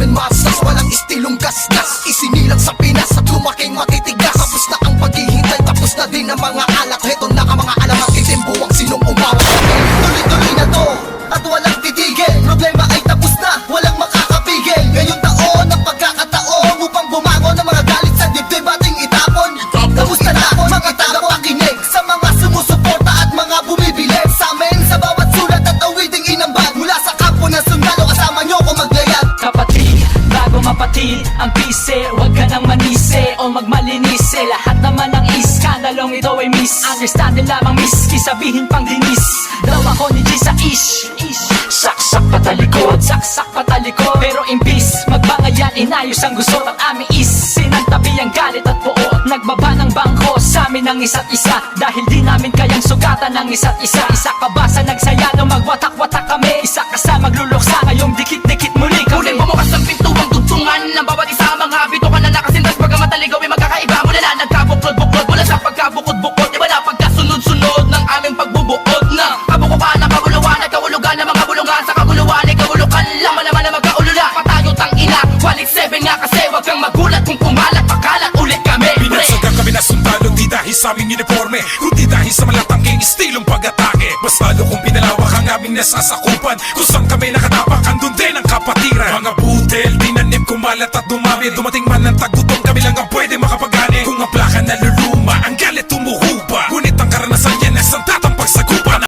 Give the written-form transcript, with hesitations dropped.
namin masas, walang istilong gasgas. Isinilang sa Pinas at lumaking matitigas. Tapos na ang paghihintay, tapos na din ang mga alak. Heto na ang mga alamat, itimbuwang sinong umawa. Tuloy-tuloy na to at walang titigil. Problema ay tapos na, walang makakapigil. Ngayong taon ang pagkakataon upang bumangon ng mga galit sa dibdib ating itapon. Kamusta na mga tagapakinig sa mga sumusuporta at mga bumibili sa amin sa bawat sulat at awiding inambag mula sa kampo ng sundalo. Kasama nyo ko maglayag. Kapatid, bago mapatid ang pise, huwag ka nang manise o magmalinise. Lahat naman ng iskandalong ito ay misunderstanding lamang, miski sabihin pang dinis. Daw ako ni G sa ish. Saksak patalikod, saksak patalikod. Pero imbis magbangayan, inayos ang gusto at aming sinantabi ang galit at puot. Nagbaba ng bangko sa amin ng isa't isa, dahil di namin kayang sugatan ng isa't isa. Isa ka ba sa nagsaya nung magwatak-watak kami? Isa ka sa magluluksa ngayong dikit-dikit muli kami. Muling bumukas ng pintuang tugtungan ng bawat isa. Mga bito ka na nakasintas, pagkamataligaw ay magkakaiba. Mula na nagkabuklod-buklod, mula sa pagkabukod-bukod. Iba na pagkasunod-sunod ng aming pagbubuod na kabukuhan ng kaguluhan at kahulugan ng mga bulungan. Sa kaguluhan ay kahulukan lang, malaman na magkaulula. Patayo tang ina, walik 7 nga kasi wag kang magulat kung kumalat, pakalat ulit kami. Pinagsagang kami na sundalo, di dahil sa aming uniforme, kundi dahil sa malatangking estilong pag-atake. Mas lalo kung pinalawak ang aming nasasakupan, kung saan kami nakatapak, andun din ang kapatiran. Mga budel, tinanim, kumalat at dumami. Dumating